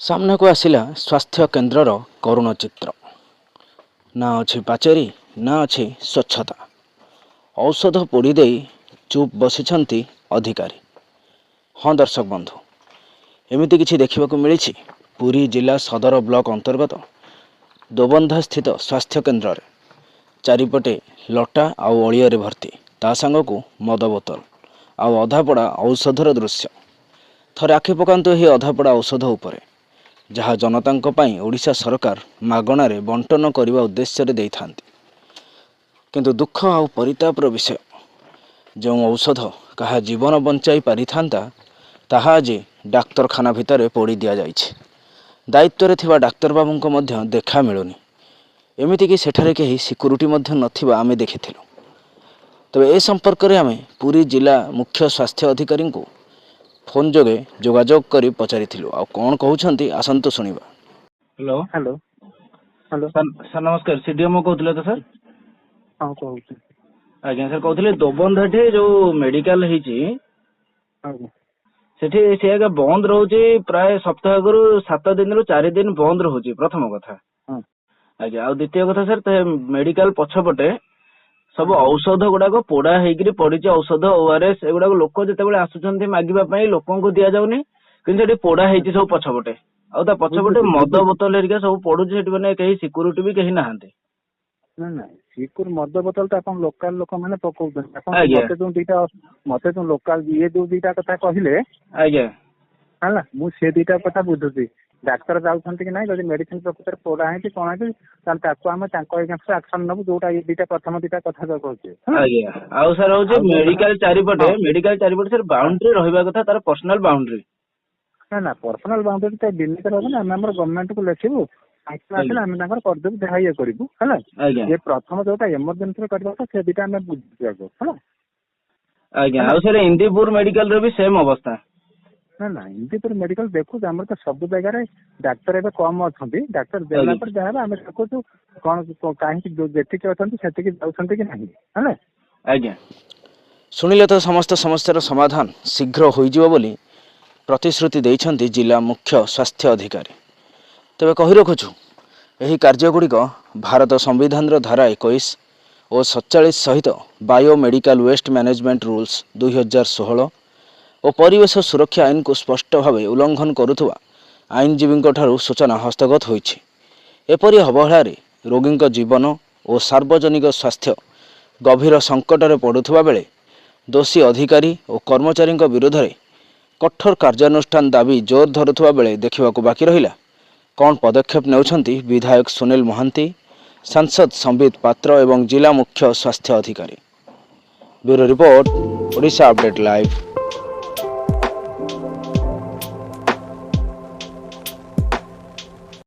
सामना को आसिला स्वास्थ्य केन्द्रर करुण चित्र। ना अच्छी पाचेरी ना अच्छी स्वच्छता। औषध पोड़ी दे चुप बसिछंती अधिकारी। हाँ दर्शक बंधु, एमिति किछि देखिबाकु मिलिछि पुरी जिला सदर ब्लॉक अंतर्गत दोबंधा स्थित स्वास्थ्य केन्द्र रे चारिपटे लटा आउ अलिया भर्ती, ता सांगकु मद बोतल आउ अधापड़ा औषधर दृश्य। थरे आखि पकांतु ही अधापड़ा औषध उपरे, जहाँ जनतांको पाई ओडिशा सरकार मागणारे बंटन करने उद्देश्य दे था। किंतु दुख आ परितापर विषय, जो औषध कहा जीवन बंचाई पारि थांता ताहा आज डाक्तरखाना भितर पोड़ी दिया जाइछे। दायित्व थिबा डाक्तर बाबूंको मध्य देखा मिलुनी। एमिति कि सेठारे केही सिक्युरिटी मध्य नथिबा आमे देखिथिलु। तबे ए संपर्क रे आमे पुरी जिला मुख्य स्वास्थ्य अधिकारी को फोन जोगे जोगाजोग करी पचारिथिलु। आ कोन कहउछंती आसंतु सुनिबा। हेलो हेलो हेलो सर नमस्कार। सीडीएमओ कहउतले तो सर? हां कहउछ। आज्ञा सर कहउतले दोबंधाठी जो मेडिकल हिची आज्ञा सेठी से आगे बंद रहउची प्राय सप्ताह गुरु 7 दिन रु 4 दिन बंद रहउची प्रथम कथा। हां आज्ञा आ द्वितीय कथा सर ते मेडिकल पछपटे सब औषध गुड़ाक पोड़ा होकर पड़ी। औषध ओआरएस एगुड़ा लोक जिते आसुच्च मागिबा लोक दि जाऊनी, कि पोड़ा होती सब पछपटे आ पछपटे मद बोतल हेरिका सब पड़ुची। मैंने कहीं सिक्यूरीटी भी कहीं नहांती। ना ना सिक्यूर मद बोतल तो अपन लोकल लोक माने पकाउछन। अपन मते जो लोकल ये जो दीटा कथा कहिले आज्ञा हला मु से दीटा कथा बुझुची। डाक्टर जाउछंती कि नाही, जदि मेडिसिन प्रकृतर पोड़ा है कोन है ताल ताको हम ताको एगेंस्ट एक्शन नबु, जोटा ये दीटा प्रथम दीटा कथा जो कहउछे। आज्ञा आ सर होचे मेडिकल चारिपटे सर बाउंड्री रहिबा कथा, तार पर्सनल बाउंड्री। ना ना पर्सनल बाउंड्री तो बिल्डिंग रहबो ना। हमर गवर्नमेंट को लेखिबो आइसला हम ताकर कर देबो, जहा ये करिबो हला। ये प्रथम जोटा इमरजेंसी रे करबा से दीटा हम बुझियागो हला। आज्ञा आ सर इंदीपुर मेडिकल रे भी सेम अवस्था। ना ना इंदीपुर मेडिकल देखु आम तो सब जगह डाक्तर एवं कम अच्छा। डाक्तर देला पर जहाँ आम देखु कौन कहीं जेटिक अच्छा से जाऊँच कि नहीं है। आज्ञा शुणिले तो समस्त समस्यार समाधान शीघ्र हो बोली प्रतिश्रुति देइछंती जिला मुख्य स्वास्थ्य अधिकारी। तेबे कहि रखुछु एही कार्यगुड़िक भारत संविधान धारा 21 और 47 सहित बायोमेडिकल वेस्ट मैनेजमेंट रूल्स 2016 और परिवेश सुरक्षा आईन को स्पष्ट भाव उल्लंघन करुवा आईनजीवी सूचना हस्तगत होइछि। एपरि अवहेला रोगी जीवन और सार्वजनिक स्वास्थ्य गभीर संकट में पड़ुवा बेले दोषी अधिकारी और कर्मचारी विरोध में कठोर कार्यानुष्ठान दाबी जोर धरुवा बेले देखा बाकी रहिला कौन पदक्षेप नेउछंती विधायक सुनील महांती, सांसद संबित पात्र एवं जिला मुख्य स्वास्थ्य अधिकारी। Bureau report, Odisha update live.